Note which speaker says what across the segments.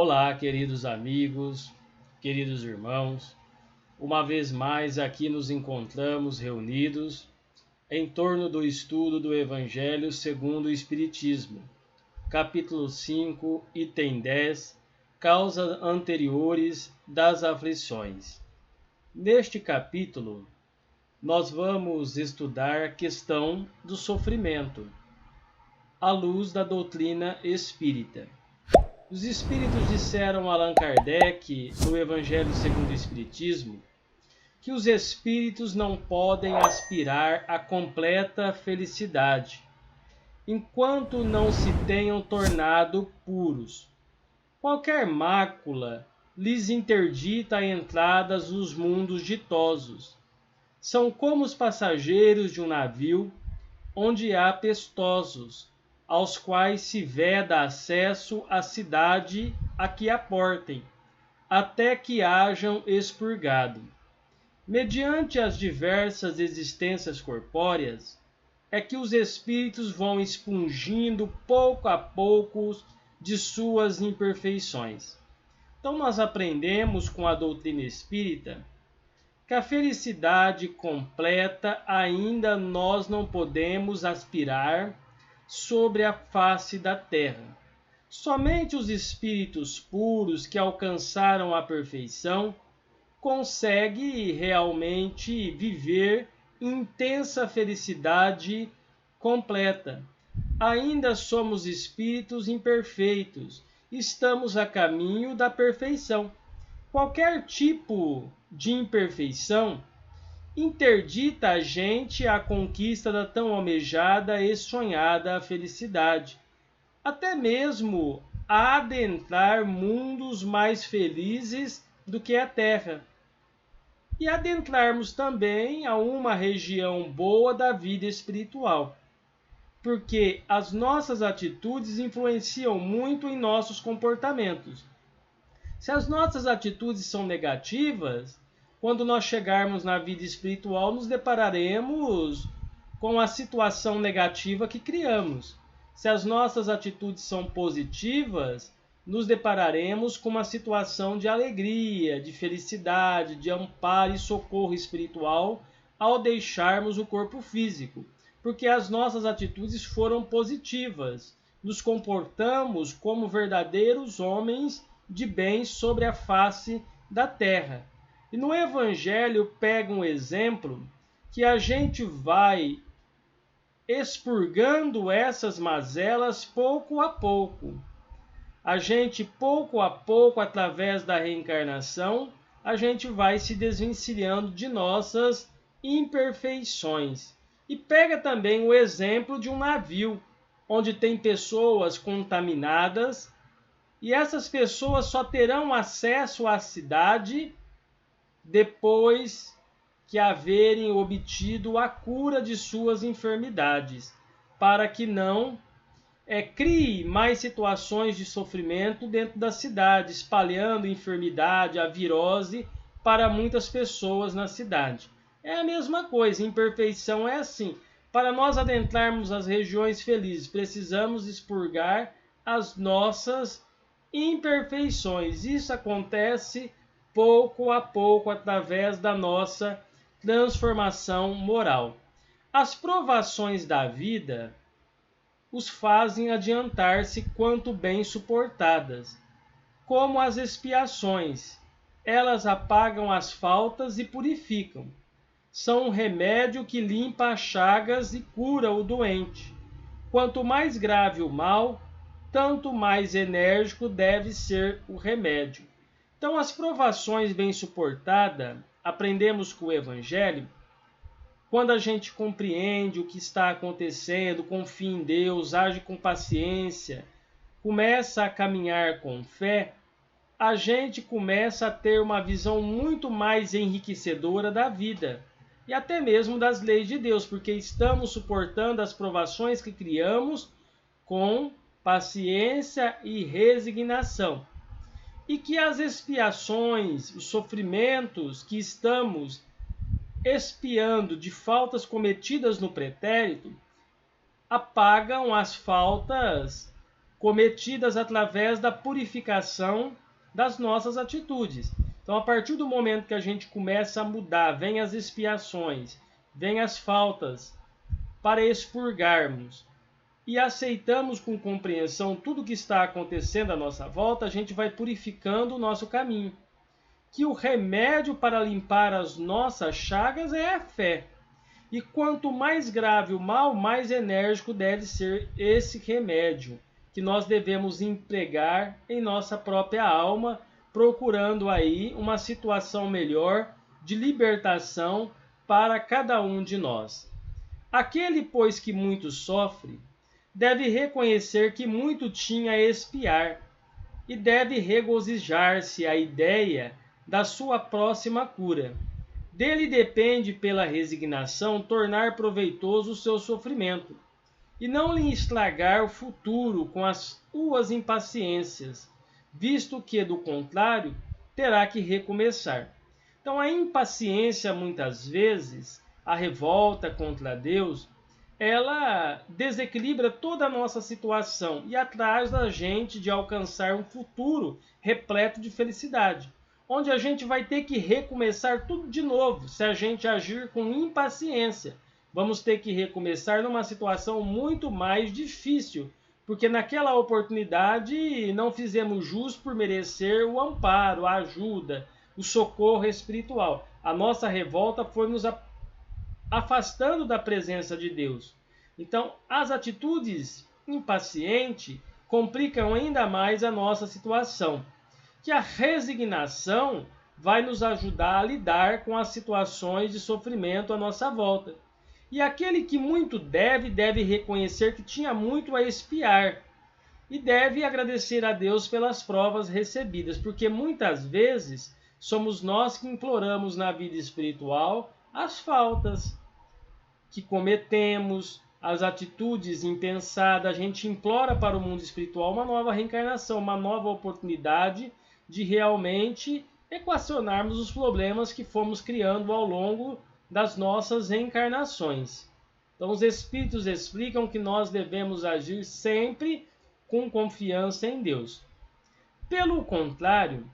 Speaker 1: Olá, queridos amigos, queridos irmãos. Uma vez mais aqui nos encontramos reunidos em torno do estudo do Evangelho segundo o Espiritismo, capítulo 5, item 10, causas anteriores das aflições. Neste capítulo, nós vamos estudar a questão do sofrimento, à luz da doutrina espírita. Os espíritos disseram a Allan Kardec, no Evangelho segundo o Espiritismo, que os espíritos não podem aspirar à completa felicidade, enquanto não se tenham tornado puros. Qualquer mácula lhes interdita a entrada nos mundos ditosos. São como os passageiros de um navio onde há pestosos, aos quais se veda acesso à cidade a que aportem, até que hajam expurgado. Mediante as diversas existências corpóreas, é que os espíritos vão expungindo pouco a pouco de suas imperfeições. Então nós aprendemos com a doutrina espírita que a felicidade completa ainda nós não podemos aspirar sobre a face da terra. Somente os espíritos puros que alcançaram a perfeição conseguem realmente viver intensa felicidade completa. Ainda somos espíritos imperfeitos, estamos a caminho da perfeição. Qualquer tipo de imperfeição interdita a gente a conquista da tão almejada e sonhada felicidade, até mesmo a adentrar mundos mais felizes do que a Terra, e adentrarmos também a uma região boa da vida espiritual, porque as nossas atitudes influenciam muito em nossos comportamentos. Se as nossas atitudes são negativas, quando nós chegarmos na vida espiritual, nos depararemos com a situação negativa que criamos. Se as nossas atitudes são positivas, nos depararemos com uma situação de alegria, de felicidade, de amparo e socorro espiritual ao deixarmos o corpo físico, porque as nossas atitudes foram positivas. Nos comportamos como verdadeiros homens de bem sobre a face da terra. E no Evangelho pega um exemplo que a gente vai expurgando essas mazelas pouco a pouco. A gente, pouco a pouco, através da reencarnação, a gente vai se desvencilhando de nossas imperfeições. E pega também o exemplo de um navio, onde tem pessoas contaminadas, e essas pessoas só terão acesso à cidade depois que haverem obtido a cura de suas enfermidades, para que não crie mais situações de sofrimento dentro da cidade, espalhando enfermidade, a virose para muitas pessoas na cidade. É a mesma coisa, imperfeição é assim. Para nós adentrarmos as regiões felizes, precisamos expurgar as nossas imperfeições. Isso acontece pouco a pouco através da nossa transformação moral. As provações da vida os fazem adiantar-se quanto bem suportadas, como as expiações. Elas apagam as faltas e purificam. São um remédio que limpa as chagas e cura o doente. Quanto mais grave o mal, tanto mais enérgico deve ser o remédio. Então, as provações bem suportadas, aprendemos com o Evangelho, quando a gente compreende o que está acontecendo, confia em Deus, age com paciência, começa a caminhar com fé, a gente começa a ter uma visão muito mais enriquecedora da vida e até mesmo das leis de Deus, porque estamos suportando as provações que criamos com paciência e resignação. E que as expiações, os sofrimentos que estamos expiando de faltas cometidas no pretérito, apagam as faltas cometidas através da purificação das nossas atitudes. Então, a partir do momento que a gente começa a mudar, vem as expiações, vem as faltas, para expurgarmos, e aceitamos com compreensão tudo o que está acontecendo à nossa volta, a gente vai purificando o nosso caminho. Que o remédio para limpar as nossas chagas é a fé. E quanto mais grave o mal, mais enérgico deve ser esse remédio, que nós devemos empregar em nossa própria alma, procurando aí uma situação melhor de libertação para cada um de nós. Aquele, pois, que muito sofre, deve reconhecer que muito tinha a expiar e deve regozijar-se à ideia da sua próxima cura. Dele depende, pela resignação, tornar proveitoso o seu sofrimento e não lhe estragar o futuro com as suas impaciências, visto que, do contrário, terá que recomeçar. Então, a impaciência, muitas vezes, a revolta contra Deus, ela desequilibra toda a nossa situação e atrás da gente de alcançar um futuro repleto de felicidade, onde a gente vai ter que recomeçar tudo de novo se a gente agir com impaciência. Vamos ter que recomeçar numa situação muito mais difícil, porque naquela oportunidade não fizemos jus por merecer o amparo, a ajuda, o socorro espiritual. A nossa revolta foi nos afastando da presença de Deus. Então, as atitudes impacientes complicam ainda mais a nossa situação. Que a resignação vai nos ajudar a lidar com as situações de sofrimento à nossa volta. E aquele que muito deve reconhecer que tinha muito a expiar e deve agradecer a Deus pelas provas recebidas, porque muitas vezes somos nós que imploramos na vida espiritual as faltas que cometemos, as atitudes impensadas, a gente implora para o mundo espiritual uma nova reencarnação, uma nova oportunidade de realmente equacionarmos os problemas que fomos criando ao longo das nossas reencarnações. Então, os Espíritos explicam que nós devemos agir sempre com confiança em Deus. Pelo contrário,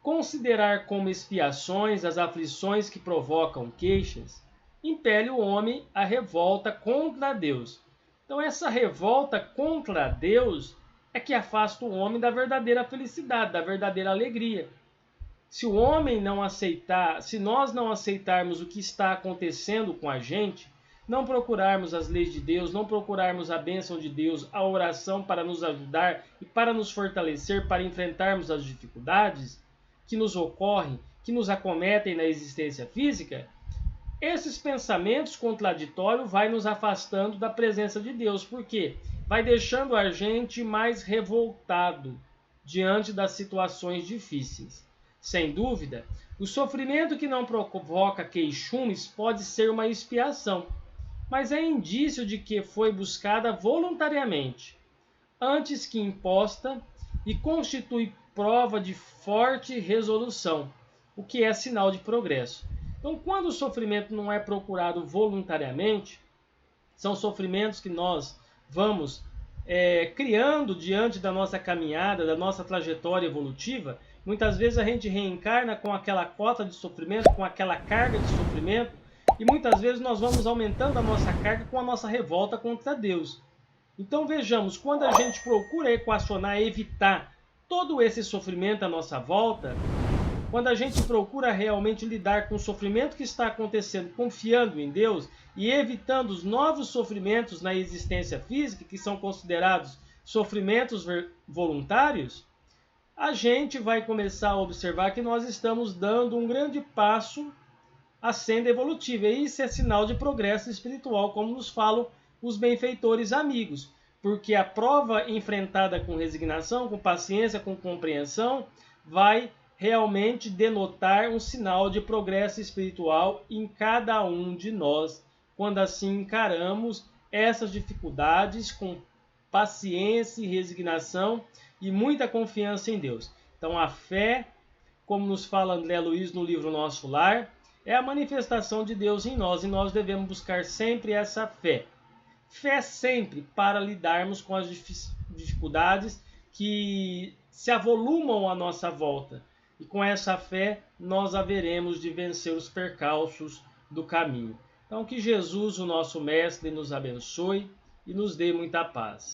Speaker 1: considerar como expiações as aflições que provocam queixas impele o homem à revolta contra Deus. Então, essa revolta contra Deus é que afasta o homem da verdadeira felicidade, da verdadeira alegria. Se o homem não aceitar, se nós não aceitarmos o que está acontecendo com a gente, não procurarmos as leis de Deus, não procurarmos a bênção de Deus, a oração para nos ajudar e para nos fortalecer, para enfrentarmos as dificuldades que nos ocorrem, que nos acometem na existência física, esses pensamentos contraditórios vai nos afastando da presença de Deus. Por quê? Vai deixando a gente mais revoltado diante das situações difíceis. Sem dúvida, o sofrimento que não provoca queixumes pode ser uma expiação, mas é indício de que foi buscada voluntariamente, antes que imposta, e constitui prova de forte resolução, o que é sinal de progresso. Então, quando o sofrimento não é procurado voluntariamente, são sofrimentos que nós vamos criando diante da nossa caminhada, da nossa trajetória evolutiva. Muitas vezes a gente reencarna com aquela cota de sofrimento, com aquela carga de sofrimento, e muitas vezes nós vamos aumentando a nossa carga com a nossa revolta contra Deus. Então vejamos, quando a gente procura equacionar, evitar todo esse sofrimento à nossa volta, quando a gente procura realmente lidar com o sofrimento que está acontecendo, confiando em Deus e evitando os novos sofrimentos na existência física, que são considerados sofrimentos voluntários, a gente vai começar a observar que nós estamos dando um grande passo à senda evolutiva. E isso é sinal de progresso espiritual, como nos falam os benfeitores amigos. Porque a prova enfrentada com resignação, com paciência, com compreensão, vai realmente denotar um sinal de progresso espiritual em cada um de nós, quando assim encaramos essas dificuldades com paciência e resignação e muita confiança em Deus. Então a fé, como nos fala André Luiz no livro Nosso Lar, é a manifestação de Deus em nós, e nós devemos buscar sempre essa fé. fé sempre para lidarmos com as dificuldades que se avolumam à nossa volta. E com essa fé nós haveremos de vencer os percalços do caminho. Então que Jesus, o nosso Mestre, nos abençoe e nos dê muita paz.